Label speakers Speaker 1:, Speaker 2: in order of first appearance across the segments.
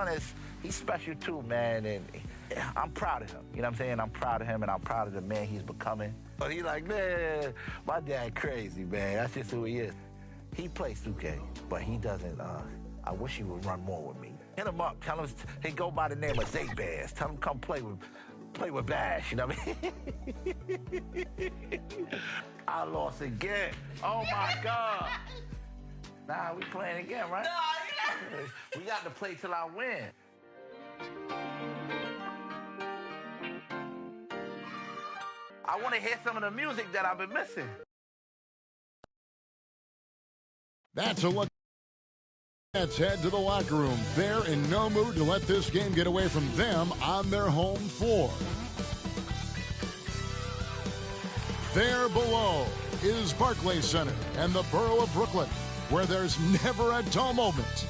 Speaker 1: son he's special too, man, and I'm proud of him. You know what I'm saying? I'm proud of him, and I'm proud of the man he's becoming. But he's like, man, my dad crazy, man. That's just who he is. He plays 2K, but he doesn't, I wish he would run more with me. Hit him up, tell him he go by the name of Zabaz. Tell him come play with Bash, you know what I mean? I lost again. Oh my God. Nah, we playing again, right? No, we got to play till I win. I want to hear some of the music that I've been missing.
Speaker 2: That's a look. Let's head to the locker room. They're in no mood to let this game get away from them on their home floor. There below is Barclays Center and the borough of Brooklyn, where there's never a dull moment.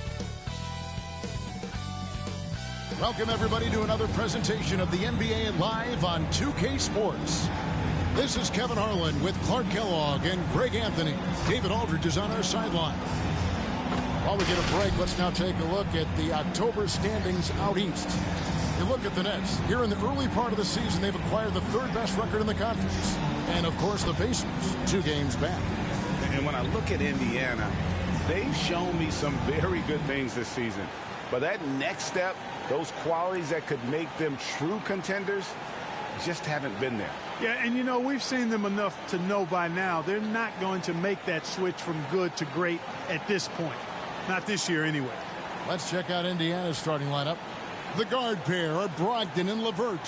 Speaker 2: Welcome, everybody, to another presentation of the NBA Live on 2K Sports. This is Kevin Harlan with Clark Kellogg and Greg Anthony. David Aldridge is on our sideline. While we get a break, let's now take a look at the October standings out east. You look at the Nets. Here in the early part of the season, they've acquired the third best record in the conference. And, of course, the Pacers, 2 games back.
Speaker 3: And when I look at Indiana, they've shown me some very good things this season. But that next step, those qualities that could make them true contenders, just haven't been there.
Speaker 4: Yeah, and you know, we've seen them enough to know by now they're not going to make that switch from good to great at this point. Not this year anyway.
Speaker 2: Let's check out Indiana's starting lineup. The guard pair are Brogdon and LeVert.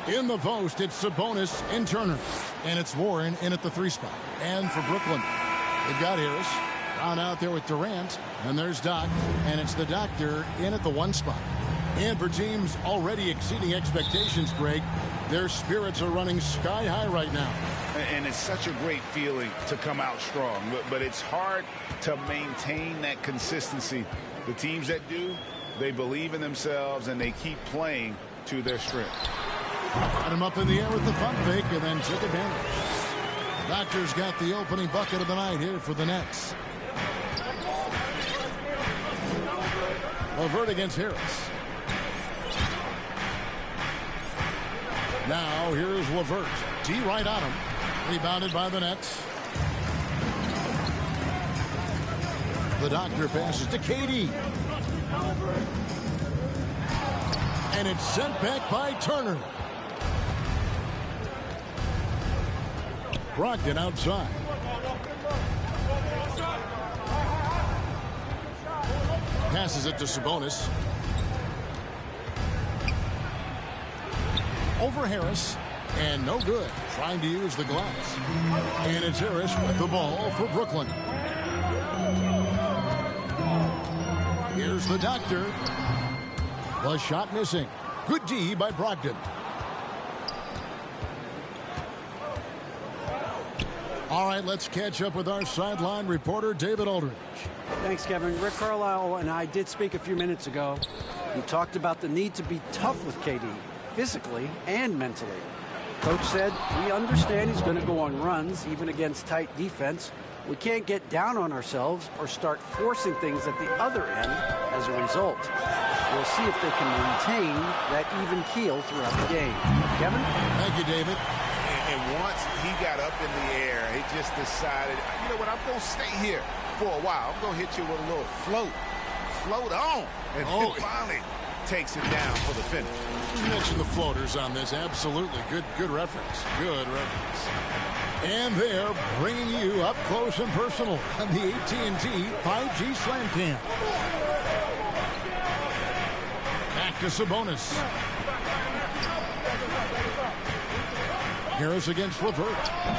Speaker 2: In the post, it's Sabonis and Turner. And it's Warren in at the 3 spot. And for Brooklyn, they've got Harris. Down out there with Durant. And there's Doc. And it's the Doctor in at the 1 spot. And for teams already exceeding expectations, Greg, their spirits are running sky high right now.
Speaker 3: And it's such a great feeling to come out strong. But it's hard to maintain that consistency. The teams that do, they believe in themselves and they keep playing to their strength.
Speaker 2: Got him up in the air with the pump fake and then took advantage. The Doctor's got the opening bucket of the night here for the Nets. LeVert against Harris. Now here's LeVert. D right on him. Rebounded by the Nets. The Doctor passes to KD. And it's sent back by Turner. Brogdon outside. Passes it to Sabonis. Over Harris. And no good. Trying to use the glass. And it's Harris with the ball for Brooklyn. Here's the Doctor. The shot missing. Good D by Brogdon. All right, let's catch up with our sideline reporter, David Aldridge.
Speaker 5: Thanks, Kevin. Rick Carlisle and I did speak a few minutes ago. He talked about the need to be tough with KD, physically and mentally. Coach said, we understand he's going to go on runs, even against tight defense. We can't get down on ourselves or start forcing things at the other end as a result. We'll see if they can maintain that even keel throughout the game. Kevin?
Speaker 2: Thank you, David.
Speaker 3: And once he got up in the air, he just decided, you know what, I'm going to stay here for a while. I'm going to hit you with a little float. Float on. And then finally takes it down for the finish.
Speaker 2: You mentioned the floaters on this. Absolutely. Good reference. Good reference. And they're bringing you up close and personal on the AT&T 5G Slam Cam. Back to Sabonis. Harris against LeVert.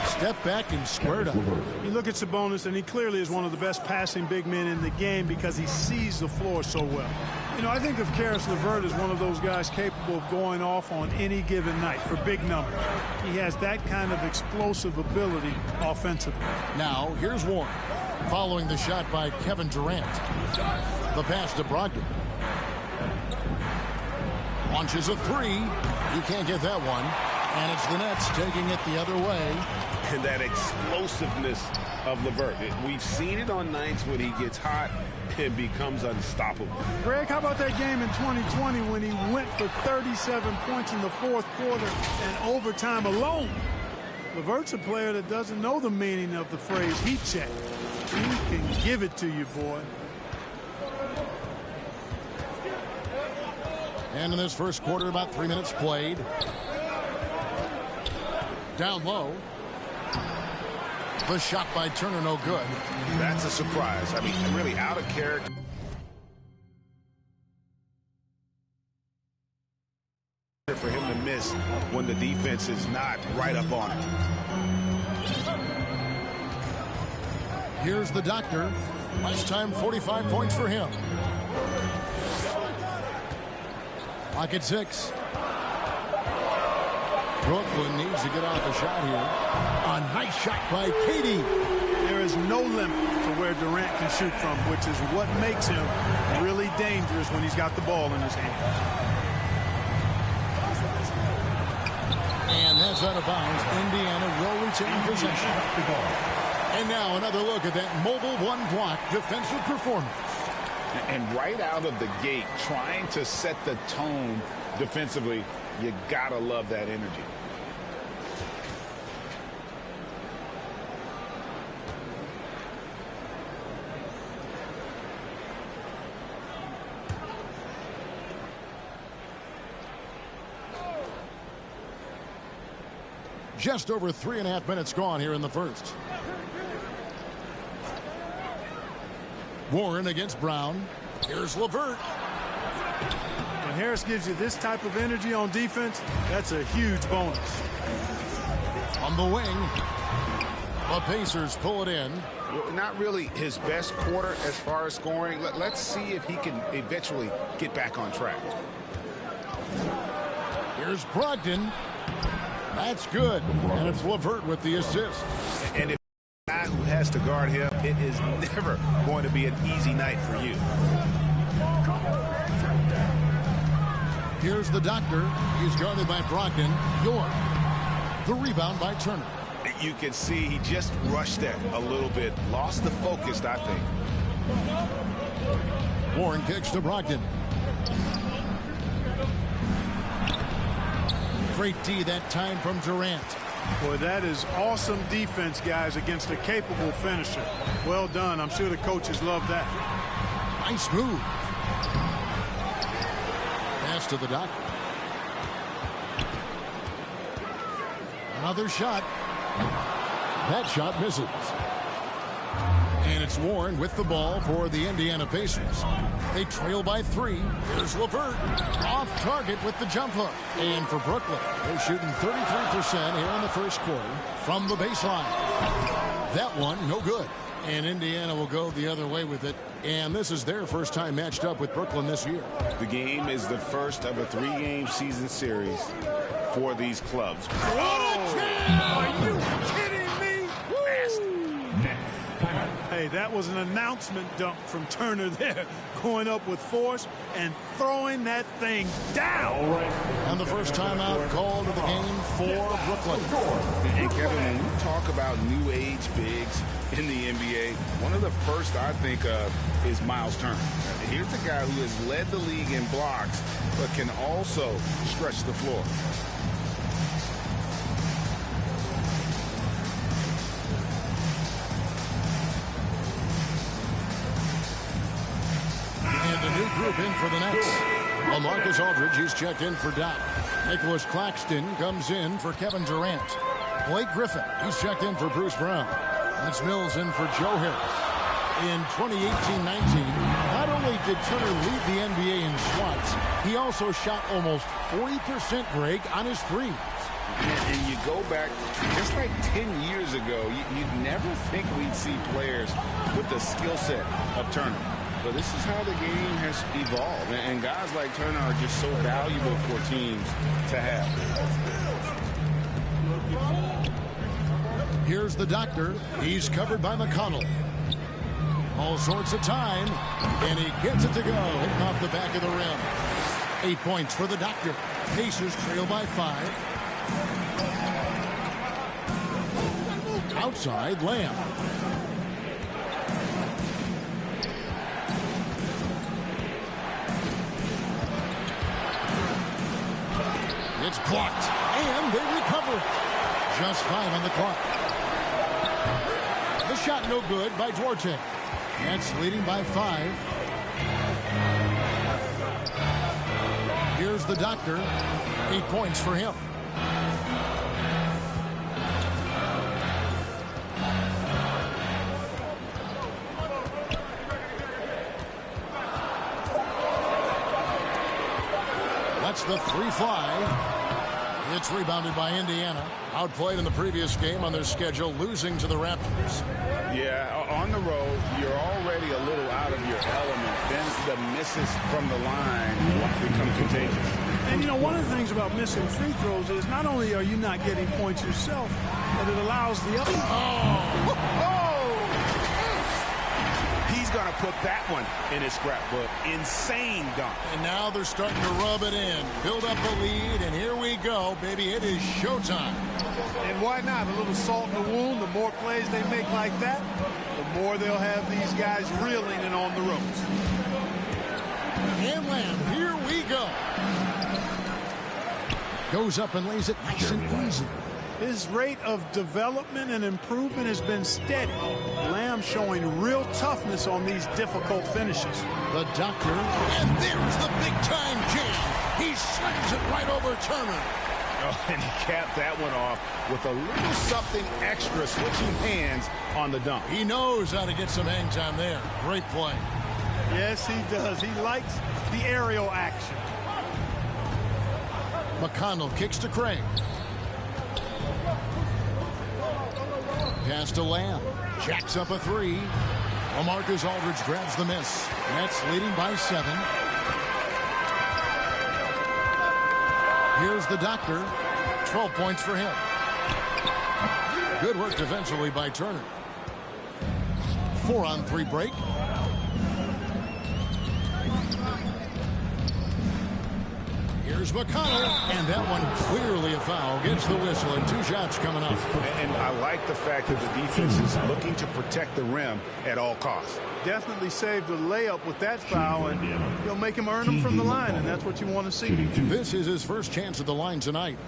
Speaker 2: Step back and squared up.
Speaker 4: You look at Sabonis, and he clearly is one of the best passing big men in the game because he sees the floor so well. You know, I think of Karis LeVert as one of those guys capable of going off on any given night for big numbers. He has that kind of explosive ability offensively.
Speaker 2: Now, here's Warren. Following the shot by Kevin Durant. The pass to Brogdon. Launches a three. He can't get that one. And it's the Nets taking it the other way.
Speaker 3: And that explosiveness of LeVert. We've seen it on nights when he gets hot and becomes unstoppable.
Speaker 4: Greg, how about that game in 2020 when he went for 37 points in the fourth quarter and overtime alone? LeVert's a player that doesn't know the meaning of the phrase heat check. He can give it to you, boy.
Speaker 2: And in this first quarter, about 3 minutes played. Down low. The shot by Turner, no good.
Speaker 3: That's a surprise. I mean, really out of character. For him to miss when the defense is not right up on him.
Speaker 2: Here's the doctor. Last time 45 points for him. Lock at 6. Brooklyn needs to get off a shot here. A nice shot by Katie.
Speaker 4: There is no limit to where Durant can shoot from, which is what makes him really dangerous when he's got the ball in his hand.
Speaker 2: And that's out of bounds. Indiana will retain possession. And now another look at that mobile one-block defensive performance.
Speaker 3: And right out of the gate, trying to set the tone defensively, you gotta love that energy.
Speaker 2: Just over 3.5 minutes gone here in the first. Warren against Brown. Here's LeVert.
Speaker 4: When Harris gives you this type of energy on defense, that's a huge bonus.
Speaker 2: On the wing. The Pacers pull it in.
Speaker 3: Not really his best quarter as far as scoring. Let's see if he can eventually get back on track.
Speaker 2: Here's Brogdon. That's good. And it's LeVert with the assist.
Speaker 3: And if the guy who has to guard him, it is never going to be an easy night for you.
Speaker 2: Here's the doctor. He's guarded by Brogdon. York. The rebound by Turner.
Speaker 3: You can see he just rushed that a little bit. Lost the focus, I think.
Speaker 2: Warren kicks to Brogdon. Great D that time from Durant.
Speaker 4: Boy, that is awesome defense, guys, against a capable finisher. Well done. I'm sure the coaches love that.
Speaker 2: Nice move. Pass to the doctor. Another shot. That shot misses. And it's Warren with the ball for the Indiana Pacers. They trail by 3. Here's LeVert. Off target with the jump hook. And for Brooklyn, they're shooting 33% here in the first quarter from the baseline. That one, no good. And Indiana will go the other way with it. And this is their first time matched up with Brooklyn this year.
Speaker 3: The game is the first of a 3-game season series for these clubs.
Speaker 2: Oh!
Speaker 4: Are you kidding me? Hey, that was an announcement dunk from Turner there, going up with force and throwing that thing down.
Speaker 2: And the first timeout called of the game for Brooklyn.
Speaker 3: And Kevin, when we talk about new age bigs in the NBA, one of the first I think of is Miles Turner. Here's a guy who has led the league in blocks, but can also stretch the floor.
Speaker 2: Group in for the Nets. Well, Marcus Aldridge, he's checked in for Doc. Nicholas Claxton comes in for Kevin Durant. Blake Griffin, he's checked in for Bruce Brown. And it's Mills in for Joe Harris. In 2018-19, not only did Turner lead the NBA in swats, he also shot almost 40%, Greg, on his threes.
Speaker 3: And you go back just like 10 years ago, you'd never think we'd see players with the skill set of Turner. But this is how the game has evolved. And guys like Turner are just so valuable for teams to have.
Speaker 2: Here's the doctor. He's covered by McConnell. All sorts of time. And he gets it to go. Hitting off the back of the rim. 8 points for the Doctor. Pacers trail by 5. Outside, Lamb. It's blocked, and they recover it. Just 5 on the clock. The shot no good by Duarte. Nets leading by 5. Here's the Doctor. 8 points for him. That's the free fly. It's rebounded by Indiana. Outplayed in the previous game on their schedule, losing to the Raptors.
Speaker 3: Yeah, on the road, you're already a little out of your element. Then the misses from the line become contagious.
Speaker 4: And, you know, one of the things about missing free throws is not only are you not getting points yourself, but it allows the other.
Speaker 3: He's going to put that one in his scrapbook. Insane dunk.
Speaker 2: And now they're starting to rub it in. Build up a lead, and here we go, baby. It is showtime.
Speaker 6: And why not? A little salt in the wound. The more plays they make like that, the more they'll have these guys reeling and on the ropes.
Speaker 2: And Lamb, here we go. Goes up and lays it nice and easy.
Speaker 4: His rate of development and improvement has been steady. Lamb showing real toughness on these difficult finishes.
Speaker 2: The Doctor, and there's the big-time jam. He slams it right over Turner.
Speaker 3: Oh, and he capped that one off with a little something extra, switching hands on the dunk.
Speaker 2: He knows how to get some hang time there. Great play.
Speaker 4: Yes, he does. He likes the aerial action.
Speaker 2: McConnell kicks to Craig. Pass to Lamb. Jacks up a 3. LaMarcus Aldridge grabs the miss. Nets leading by 7. Here's the Doctor. 12 points for him. Good work defensively by Turner. 4-on-3 break. Here's McConnell, and that one clearly a foul. Gets the whistle, and 2 shots coming up.
Speaker 3: And I like the fact that the defense is looking to protect the rim at all costs.
Speaker 6: Definitely saved the layup with that foul, and you'll make him earn them from the line, and that's what you want to see.
Speaker 2: This is his first chance at the line tonight.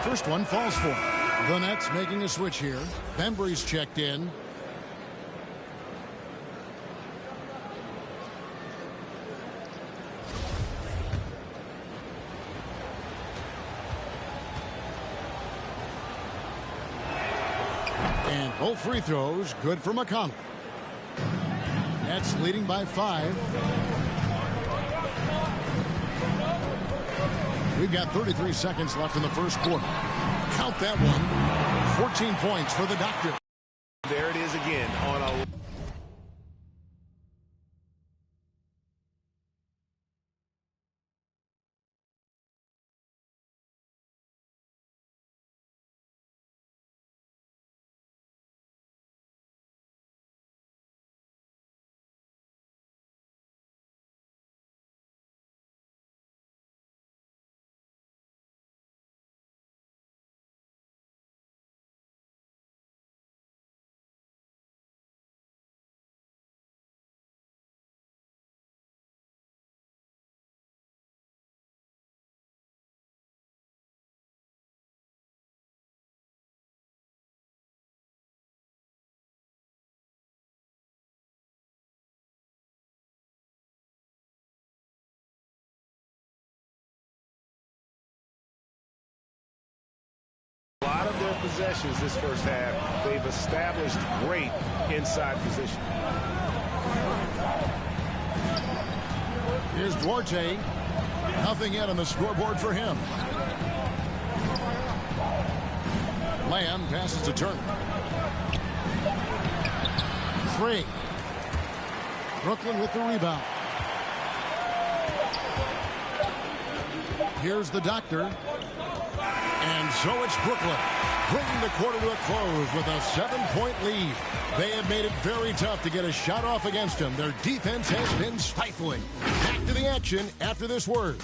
Speaker 2: First one falls for him. The Nets making a switch here. Bembry's checked in. And both free throws good for McConnell. Nets leading by 5. We've got 33 seconds left in the first quarter. Count that one. 14 points for the Doctor.
Speaker 3: There it is again on a... A lot of their possessions this first half, they've established great inside position.
Speaker 2: Here's Duarte. Nothing yet on the scoreboard for him. Lamb passes to Turner. Craig. Brooklyn with the rebound. Here's the doctor. And so it's Brooklyn, bringing the quarter to a close with a 7-point lead. They have made it very tough to get a shot off against them. Their defense has been stifling. Back to the action after this word.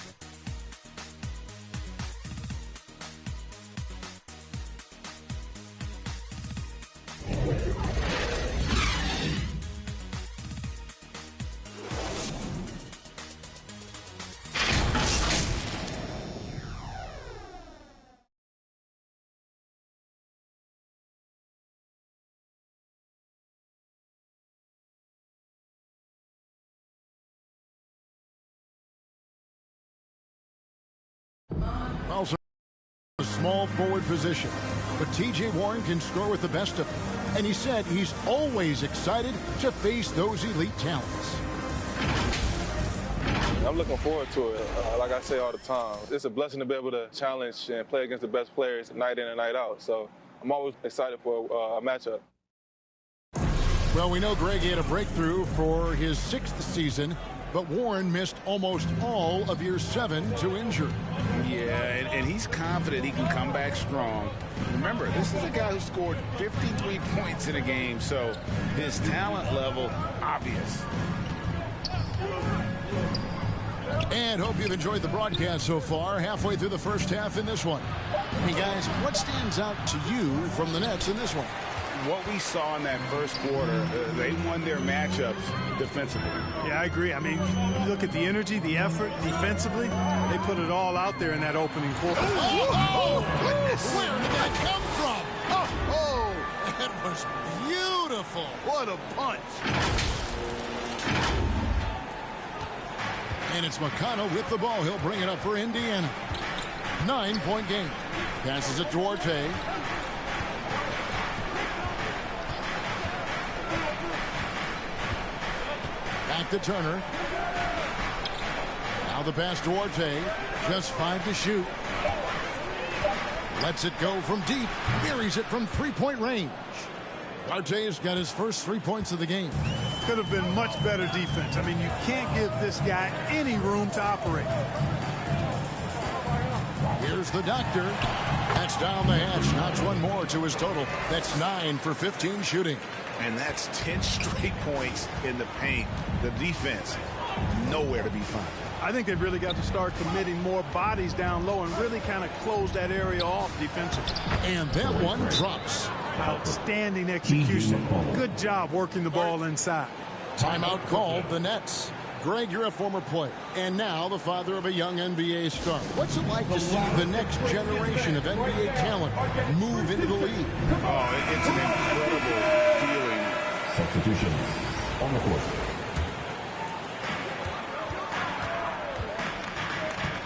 Speaker 2: Also a small forward position, but T.J. Warren can score with the best of them. And he said he's always excited to face those elite talents.
Speaker 7: I'm looking forward to it. Like I say all the time, it's a blessing to be able to challenge and play against the best players night in and night out. So I'm always excited for a matchup.
Speaker 2: Well, we know Greg had a breakthrough for his 6th season, but Warren missed almost all of year 7 to injury.
Speaker 3: Yeah, and he's confident he can come back strong. Remember, this is a guy who scored 53 points in a game, so his talent level, obvious.
Speaker 2: And hope you've enjoyed the broadcast so far, halfway through the first half in this one. Hey, guys, what stands out to you from the Nets in this one?
Speaker 3: What we saw in that first quarter, they won their matchups defensively.
Speaker 4: Yeah, I agree. I mean, you look at the energy, the effort defensively, they put it all out there in that opening quarter.
Speaker 2: Oh, goodness! Where did that come from? Oh, that was beautiful.
Speaker 6: What a punch.
Speaker 2: And it's McConnell with the ball. He'll bring it up for Indiana. 9-point game. Passes it to Duarte. Back to Turner. Now the pass to Duarte. Just 5 to shoot. Lets it go from deep. Buries it from 3-point range. Duarte's got his first 3 points of the game.
Speaker 4: Could have been much better defense. I mean, you can't give this guy any room to operate.
Speaker 2: Here's the doctor. That's down the hatch. Knocks one more to his total. That's 9 for 15 shooting.
Speaker 3: And that's 10 straight points in the paint. The defense, nowhere to be found.
Speaker 4: I think they've really got to start committing more bodies down low and really kind of close that area off defensively.
Speaker 2: And that one drops.
Speaker 4: Outstanding execution. Good job working the ball inside.
Speaker 2: Timeout called the Nets. Greg, you're a former player, and now the father of a young NBA star. What's it like to see the next generation of NBA talent move into the league?
Speaker 3: Oh, it's an incredible feeling.
Speaker 8: Substitutions on the court.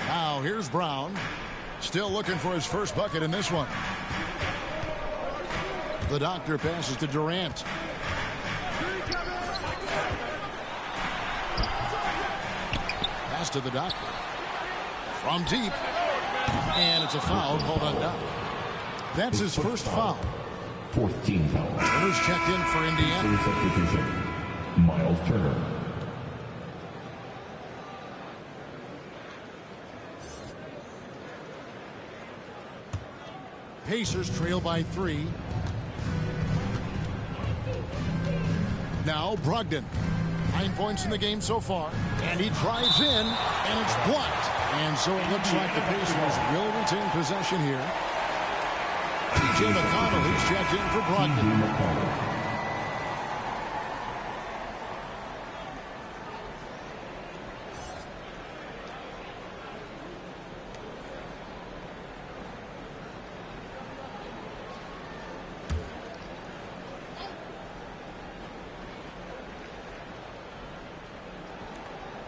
Speaker 2: Now here's Brown. Still looking for his first bucket in this one. The doctor passes to Durant. Pass to the doctor. From deep. And it's a foul called on down. That's his first foul.
Speaker 8: 4th team foul.
Speaker 2: Who's checked in for Indiana?
Speaker 8: Substitution. Miles Turner.
Speaker 2: Pacers trail by 3. Now Brogdon. 9 points in the game so far. And he drives in, and it's blocked. And so it looks like the Pacers will retain possession here. T.J. McConnell, he's checked in for Brogdon.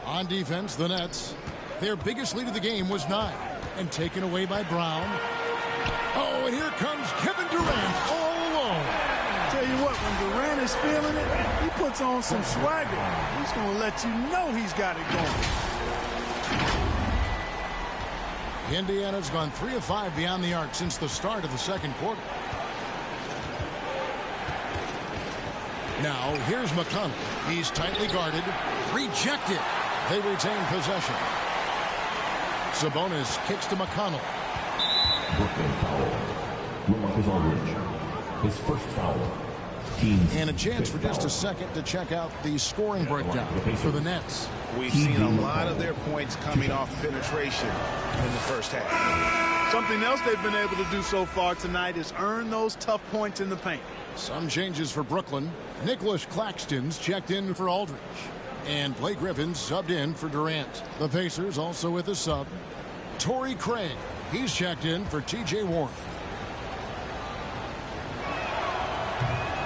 Speaker 2: On defense, the Nets, their biggest lead of the game was 9, and taken away by Brown. Oh, and here comes Kevin Durant all alone.
Speaker 4: Tell you what, when Durant is feeling it, he puts on some swagger. He's going to let you know he's got it going.
Speaker 2: Indiana's gone 3 of 5 beyond the arc since the start of the second quarter. Now, here's McConnell. He's tightly guarded. Rejected. They retain possession. Sabonis kicks to McConnell.
Speaker 8: Brooklyn foul. LaMarcus Aldridge. His first foul. Team's
Speaker 2: And a chance for
Speaker 8: fifth
Speaker 2: just a
Speaker 8: foul.
Speaker 2: second to check out the scoring breakdown for the Nets.
Speaker 3: We've seen a lot of their points coming off penetration in the first half.
Speaker 4: Something else they've been able to do so far tonight is earn those tough points in the paint.
Speaker 2: Some changes for Brooklyn. Nicholas Claxton's checked in for Aldridge. And Blake Griffin's subbed in for Durant. The Pacers also with a sub. Torrey Craig. He's checked in for T.J. Warren.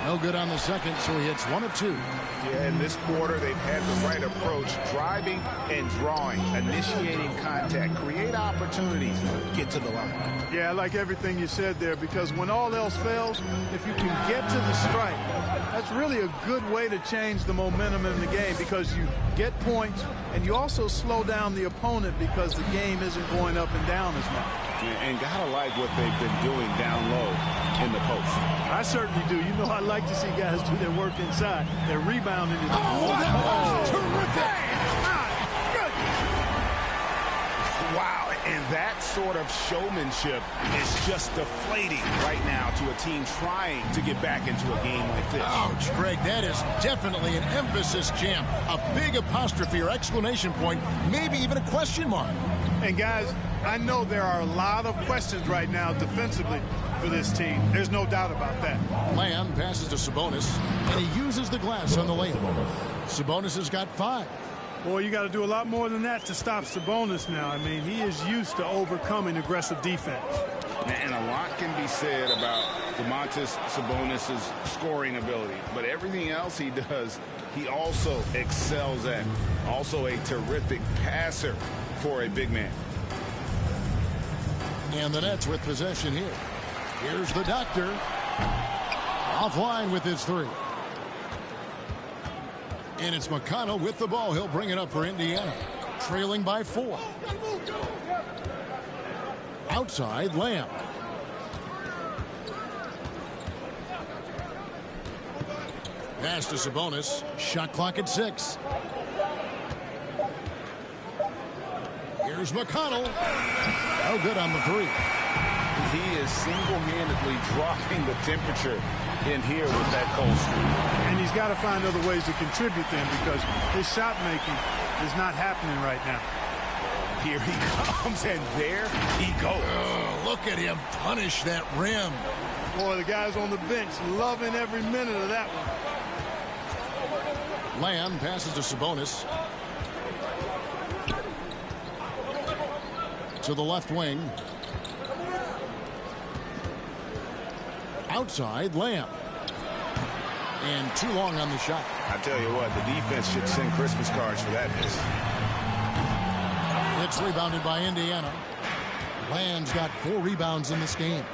Speaker 2: No good on the second, so he hits 1 of 2.
Speaker 3: Yeah, in this quarter, they've had the right approach, driving and drawing, initiating contact, create opportunities, get to the line.
Speaker 4: Yeah, I like everything you said there, because when all else fails, if you can get to the stripe, that's really a good way to change the momentum in the game, because you get points and you also slow down the opponent because the game isn't going up and down as much.
Speaker 3: And gotta like what they've been doing down low in the post.
Speaker 4: I certainly do. You know, I like to see guys do their work inside. They're rebounding.
Speaker 2: That was terrific!
Speaker 3: Wow, and that sort of showmanship is just deflating right now to a team trying to get back into a game like this.
Speaker 2: Ouch, Greg, that is definitely an emphasis jam. A big apostrophe or exclamation point, maybe even a question mark.
Speaker 4: And guys, I know there are a lot of questions right now defensively for this team. There's no doubt about that.
Speaker 2: Lamb passes to Sabonis, and he uses the glass on the layup. Sabonis has got 5.
Speaker 4: Boy, you got to do a lot more than that to stop Sabonis now. I mean, he is used to overcoming aggressive defense.
Speaker 3: And a lot can be said about Domantas Sabonis' scoring ability, but everything else he does, he also excels at. Also a terrific passer for a big man.
Speaker 2: And the Nets with possession here. Here's the doctor. Offline with his 3. And it's McConnell with the ball. He'll bring it up for Indiana. Trailing by 4. Outside, Lamb. Pass to Sabonis. Shot clock at 6. Here's McConnell. No good on the 3.
Speaker 3: He is single-handedly dropping the temperature in here with that cold streak.
Speaker 4: And he's got to find other ways to contribute then, because his shot making is not happening right now.
Speaker 3: Here he comes, and there he goes.
Speaker 2: Oh, look at him punish that rim.
Speaker 4: Boy, the guys on the bench loving every minute of that one.
Speaker 2: Lamb passes to Sabonis. To the left wing. Outside, Lamb. And too long on the shot.
Speaker 3: I tell you what, the defense should send Christmas cards for that miss.
Speaker 2: It's rebounded by Indiana. Lamb's got 4 rebounds in this game.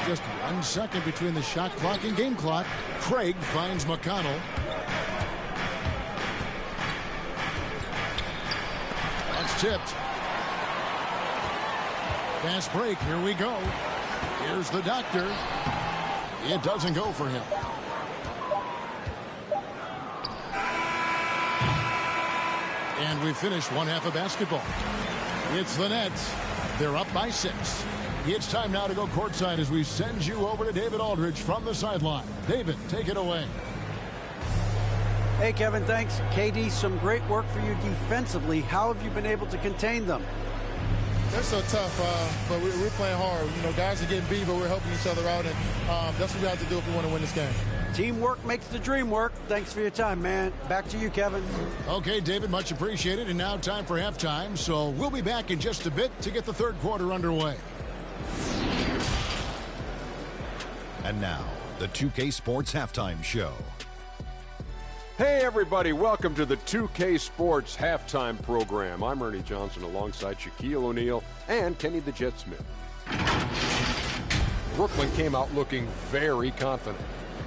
Speaker 2: Just 1 second between the shot clock and game clock. Craig finds McConnell. That's tipped. Fast break. Here we go. Here's the doctor. It doesn't go for him. And we finish 1 half of basketball. It's the Nets. They're up by 6. It's time now to go courtside as we send you over to David Aldridge from the sideline. David, take it away.
Speaker 5: Hey, Kevin, thanks. KD, some great work for you defensively. How have you been able to contain them?
Speaker 9: They're so tough, but we're playing hard. You know, guys are getting beat, but we're helping each other out, and that's what we have to do if we want to win this game.
Speaker 5: Teamwork makes the dream work. Thanks for your time, man. Back to you, Kevin.
Speaker 2: Okay, David, much appreciated. And now time for halftime. So we'll be back in just a bit to get the third quarter underway.
Speaker 10: And now, the 2K Sports Halftime Show.
Speaker 11: Hey, everybody. Welcome to the 2K Sports Halftime Program. I'm Ernie Johnson alongside Shaquille O'Neal and Kenny the Jet Smith. Brooklyn came out looking very confident.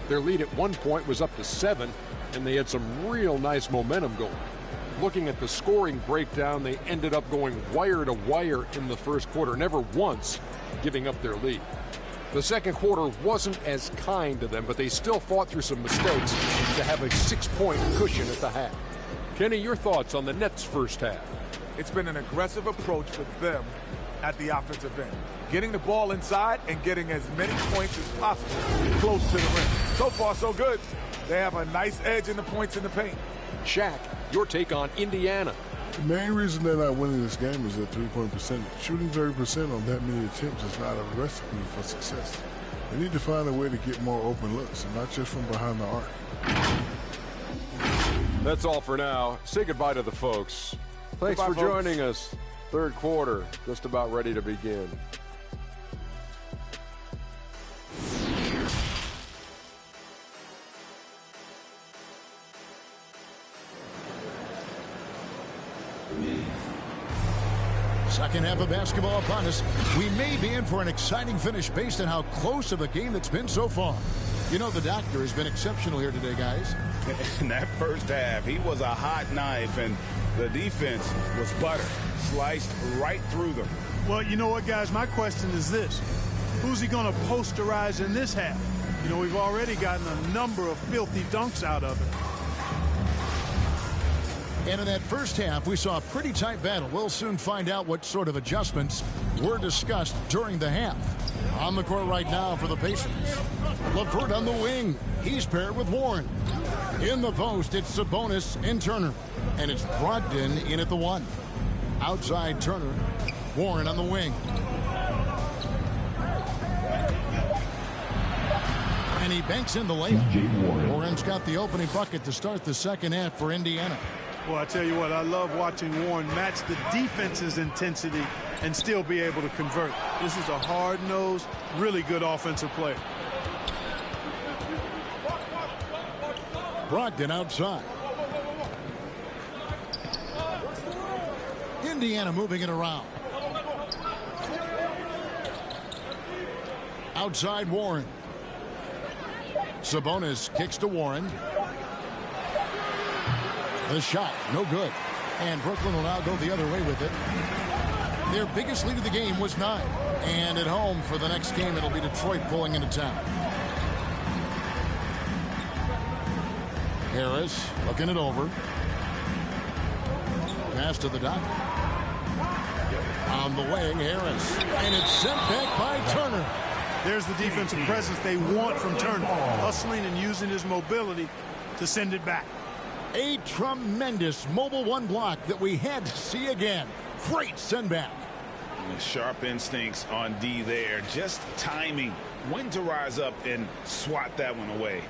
Speaker 11: Their lead at one point was up to 7, and they had some real nice momentum going. Looking at the scoring breakdown, they ended up going wire to wire in the first quarter, never once giving up their lead. The second quarter wasn't as kind to them, but they still fought through some mistakes to have a 6-point cushion at the half. Kenny, your thoughts on the Nets' first half?
Speaker 12: It's been an aggressive approach for them at the offensive end, getting the ball inside and getting as many points as possible close to the rim. So far, so good. They have a nice edge in the points in the paint.
Speaker 11: Shaq, your take on Indiana.
Speaker 13: The main reason they're not winning this game is their three-point percentage. Shooting 30% on that many attempts is not a recipe for success. They need to find a way to get more open looks, and not just from behind the arc.
Speaker 11: That's all for now. Say goodbye to the folks. Thanks
Speaker 12: Goodbye,
Speaker 11: for
Speaker 12: folks.
Speaker 11: joining us. Third quarter, just about ready to begin.
Speaker 2: Second half of basketball upon us. We may be in for an exciting finish based on how close of a game it's been so far. You know, the doctor has been exceptional here today, guys.
Speaker 3: In that first half, he was a hot knife, and the defense was butter. Sliced right through them.
Speaker 4: Well, you know what, guys? My question is this. Who's he going to posterize in this half? You know, we've already gotten a number of filthy dunks out of it.
Speaker 2: And in that first half, we saw a pretty tight battle. We'll soon find out what sort of adjustments were discussed during the half. On the court right now for the Pacers. LeVert on the wing. He's paired with Warren. In the post, it's Sabonis and Turner. And it's Brogdon in at the one. Outside Turner. Warren on the wing. And he banks in the layup. Warren's got the opening bucket to start the second half for Indiana.
Speaker 4: Well, I tell you what, I love watching Warren match the defense's intensity and still be able to convert. This is a hard-nosed, really good offensive player.
Speaker 2: Brogdon outside. Indiana moving it around. Outside Warren. Sabonis kicks to Warren. The shot, no good. And Brooklyn will now go the other way with it. Their biggest lead of the game was 9. And at home for the next game, it'll be Detroit pulling into town. Harris looking it over. Pass to the dot. On the wing, Harris. And it's sent back by Turner.
Speaker 4: There's the defensive presence they want from Turner. Hustling and using his mobility to send it back.
Speaker 2: A tremendous mobile one block that we had to see again. Great send back.
Speaker 3: Sharp instincts on D there. Just timing when to rise up and swat that one away.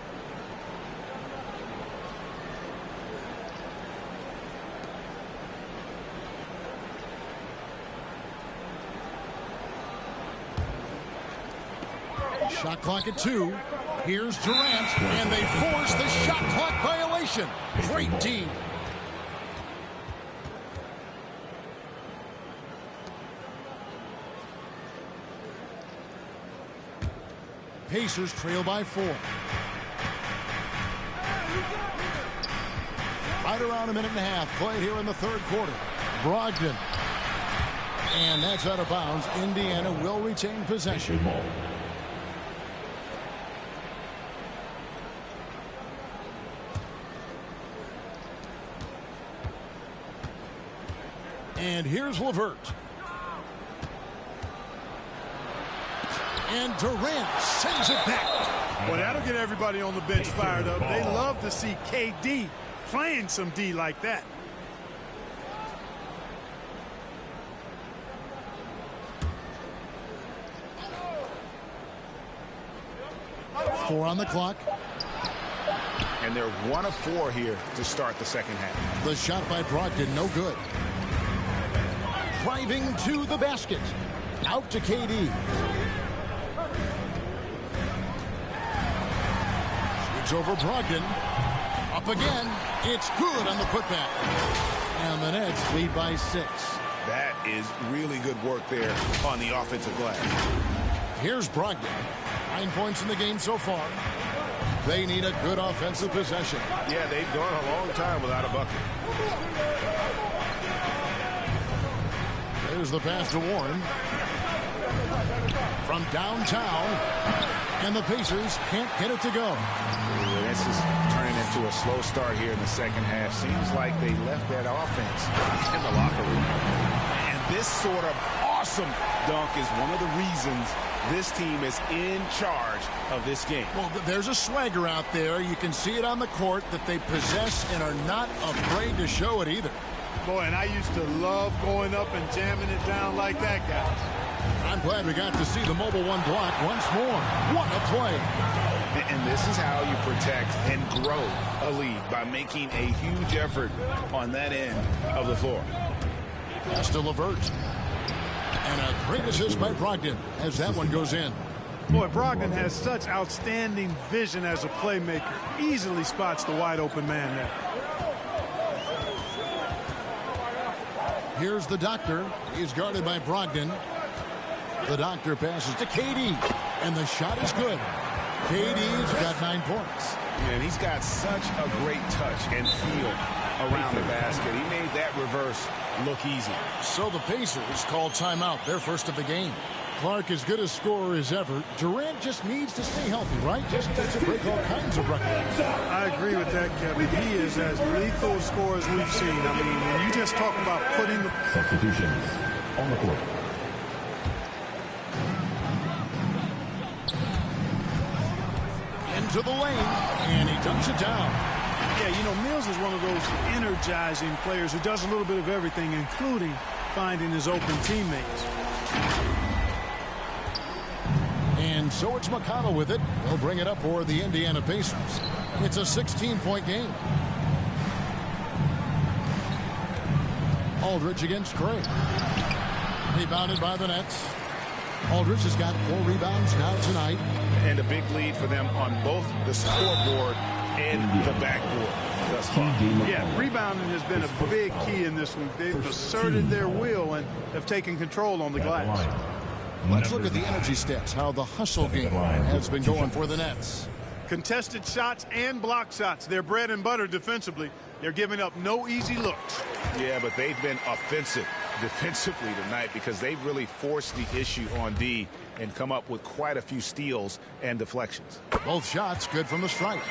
Speaker 2: Shot clock at 2. Here's Durant, and they force the shot clock violation. Great D. Pacers trail by 4. Right around a minute and a half played here in the third quarter. Brogdon. And that's out of bounds. Indiana will retain possession. And here's LeVert. And Durant sends it back.
Speaker 4: Well, that'll get everybody on the bench fired up. They love to see KD playing some D like that.
Speaker 2: Four on the clock.
Speaker 3: And they're 1 of 4 here to start the second half.
Speaker 2: The shot by Brogdon, no good. Driving to the basket. Out to KD. Shoots over Brogdon. Up again. It's good on the putback. And the Nets lead by 6.
Speaker 3: That is really good work there on the offensive glass.
Speaker 2: Here's Brogdon. 9 points in the game so far. They need a good offensive possession.
Speaker 3: Yeah, they've gone a long time without a bucket.
Speaker 2: There's the pass to Warren. From downtown. And the Pacers can't get it to go.
Speaker 3: This is turning into a slow start here in the second half. Seems like they left that offense in the locker room. And this sort of awesome dunk is one of the reasons this team is in charge of this game.
Speaker 2: Well, there's a swagger out there. You can see it on the court that they possess and are not afraid to show it either.
Speaker 6: Boy, and I used to love going up and jamming it down like that, guys.
Speaker 2: I'm glad we got to see the mobile one block once more. What a play.
Speaker 3: And this is how you protect and grow a lead, by making a huge effort on that end of the floor.
Speaker 2: Pass to LeVert. And a great assist by Brogdon as that one goes in.
Speaker 4: Boy, Brogdon has such outstanding vision as a playmaker. Easily spots the wide open man there.
Speaker 2: Here's the Doctor. He's guarded by Brogdon. The Doctor passes to KD. And the shot is good. KD's got 9 points.
Speaker 3: And he's got such a great touch and feel around the basket. He made that reverse look easy.
Speaker 2: So the Pacers call timeout, their first of the game. Clark, as good a scorer as ever. Durant just needs to stay healthy, right? Just to break all kinds of records.
Speaker 4: I agree with that, Kevin. He is as lethal a scorer as we've seen. I mean, when you just talk about putting the...
Speaker 8: Substitutions on the court.
Speaker 2: Into the lane, and he dunks it down.
Speaker 4: Yeah, you know, Mills is one of those energizing players who does a little bit of everything, including finding his open teammates.
Speaker 2: And so it's McConnell with it. He'll bring it up for the Indiana Pacers. It's a 16-point game. Aldridge against Craig. Rebounded by the Nets. Aldridge has got 4 rebounds now tonight.
Speaker 3: And a big lead for them on both the scoreboard and the backboard thus far.
Speaker 4: Yeah, rebounding has been a big key in this one. They've asserted their will and have taken control on the glass.
Speaker 2: Let's look at the energy stats, how the hustle game has been going for the Nets.
Speaker 4: Contested shots and block shots. They're bread and butter defensively. They're giving up no easy looks.
Speaker 3: Yeah, but they've been offensive defensively tonight because they've really forced the issue on D and come up with quite a few steals and deflections.
Speaker 2: Both shots good from the stripe.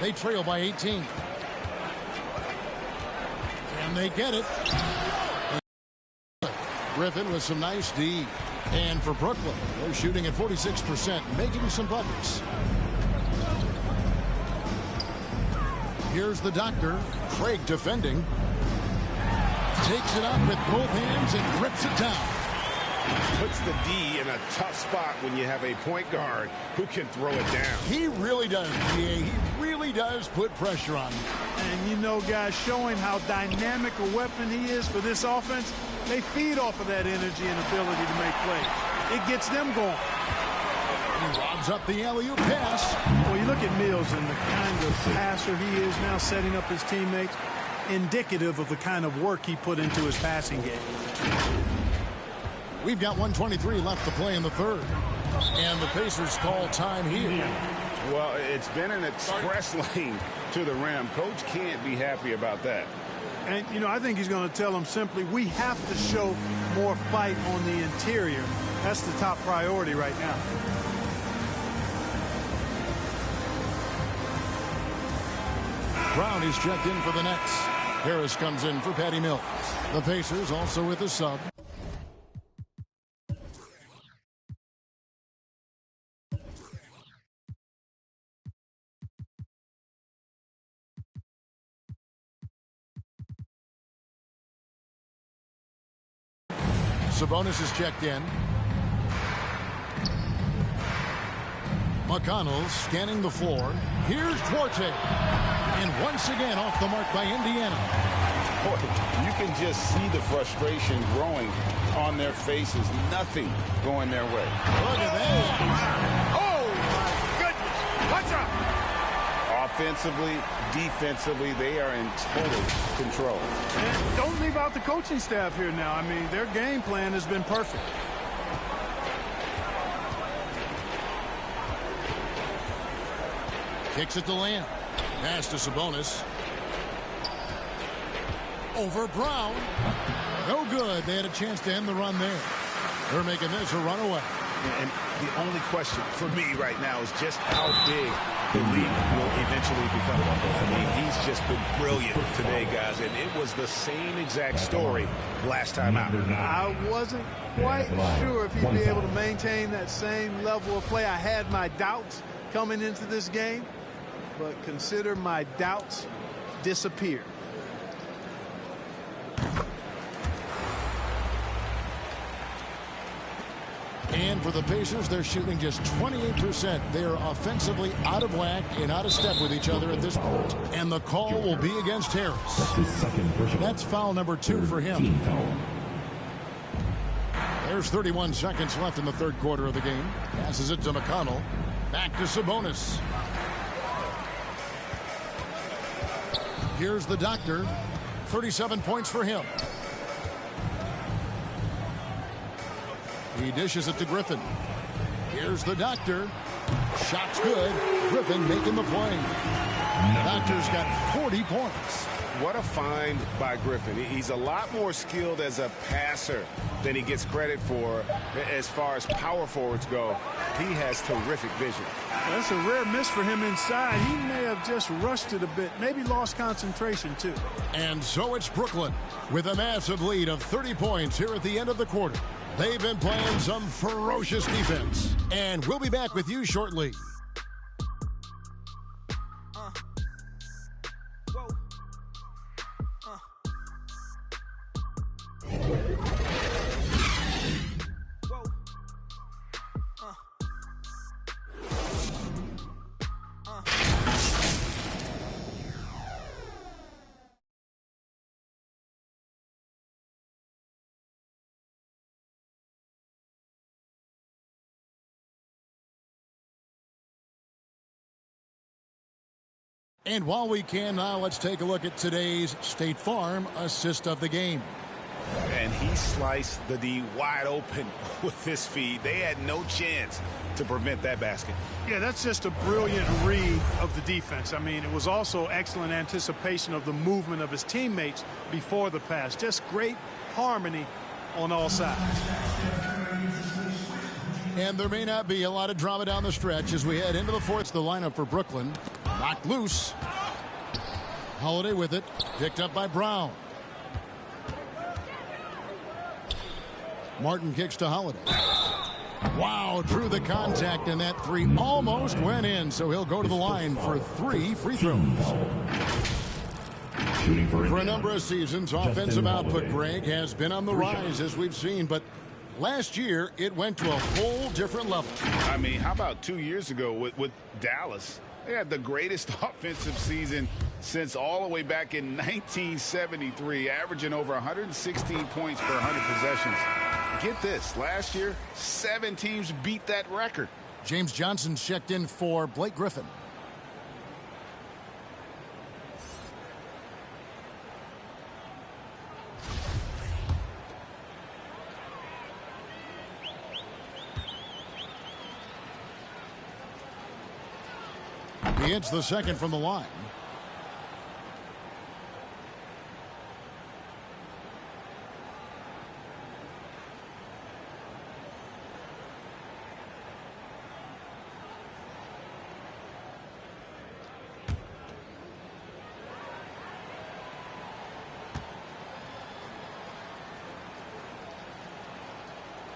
Speaker 2: They trail by 18. And they get it. Griffin with some nice D. And for Brooklyn, they're shooting at 46%, making some buckets. Here's the Doctor. Craig defending. Takes it up with both hands and grips it down.
Speaker 3: Puts the D in a tough spot when you have a point guard who can throw it down.
Speaker 2: He really does, GA. He really does put pressure on him.
Speaker 4: And you know, guys, showing how dynamic a weapon he is for this offense, they feed off of that energy and ability to make plays. It gets them going.
Speaker 2: He robs up the alley-oop pass.
Speaker 4: Well, you look at Mills and the kind of passer he is now, setting up his teammates, indicative of the kind of work he put into his passing game.
Speaker 2: We've got 1:23 left to play in the third. And the Pacers call time here.
Speaker 3: Well, it's been an express lane to the rim. Coach can't be happy about that.
Speaker 4: And, you know, I think he's going to tell them simply, we have to show more fight on the interior. That's the top priority right now.
Speaker 2: Brown is checked in for the Nets. Harris comes in for Patty Mills. The Pacers also with a sub. Sabonis is checked in. McConnell scanning the floor. Here's Duarte. And once again off the mark by Indiana.
Speaker 3: Boy, you can just see the frustration growing on their faces. Nothing going their way.
Speaker 2: Look at that.
Speaker 3: Oh, my goodness. Watch out. Offensively, defensively, they are in total control.
Speaker 4: And don't leave out the coaching staff here now. I mean, their game plan has been perfect.
Speaker 2: Kicks it to Lamb. Pass to Sabonis. Over Brown. No good. They had a chance to end the run there. They're making this a runaway.
Speaker 3: And the only question for me right now is just how big the league will eventually become. I mean, he's just been brilliant today, guys, and it was the same exact story last time out.
Speaker 6: I wasn't quite sure if he'd be able to maintain that same level of play. I had my doubts coming into this game, but consider my doubts disappeared.
Speaker 2: And for the Pacers, they're shooting just 28%. They are offensively out of whack and out of step with each other at this point. And the call will be against Harris. That's foul number 2 for him. There's 31 seconds left in the third quarter of the game. Passes it to McConnell. Back to Sabonis. Here's the doctor. 37 points for him. He dishes it to Griffin. Here's the doctor. Shot's good. Griffin making the play. The doctor's got 40 points.
Speaker 3: What a find by Griffin. He's a lot more skilled as a passer than he gets credit for as far as power forwards go. He has terrific vision.
Speaker 6: That's a rare miss for him inside. He may have just rushed it a bit, maybe lost concentration too.
Speaker 2: And so it's Brooklyn with a massive lead of 30 points here at the end of the quarter. They've been playing some ferocious defense. And we'll be back with you shortly. And while we can now, let's take a look at today's State Farm assist of the game.
Speaker 3: And he sliced the D wide open with this feed. They had no chance to prevent that basket.
Speaker 6: Yeah, that's just a brilliant read of the defense. I mean, it was also excellent anticipation of the movement of his teammates before the pass. Just great harmony on all sides.
Speaker 2: And there may not be a lot of drama down the stretch as we head into the fourth. The lineup for Brooklyn. Knocked loose. Holiday with it. Picked up by Brown. Martin kicks to Holiday. Wow, drew the contact, and that three almost went in, so he'll go to the line for 3 free throws. For a number of seasons, offensive output, Greg, has been on the rise, as we've seen, but last year it went to a whole different level.
Speaker 3: I mean, how about 2 years ago with Dallas? They had the greatest offensive season since all the way back in 1973, averaging over 116 points per 100 possessions. Get this, last year, 7 teams beat that record.
Speaker 2: James Johnson checked in for Blake Griffin. He hits the second from the line.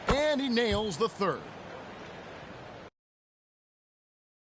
Speaker 2: And he nails the third.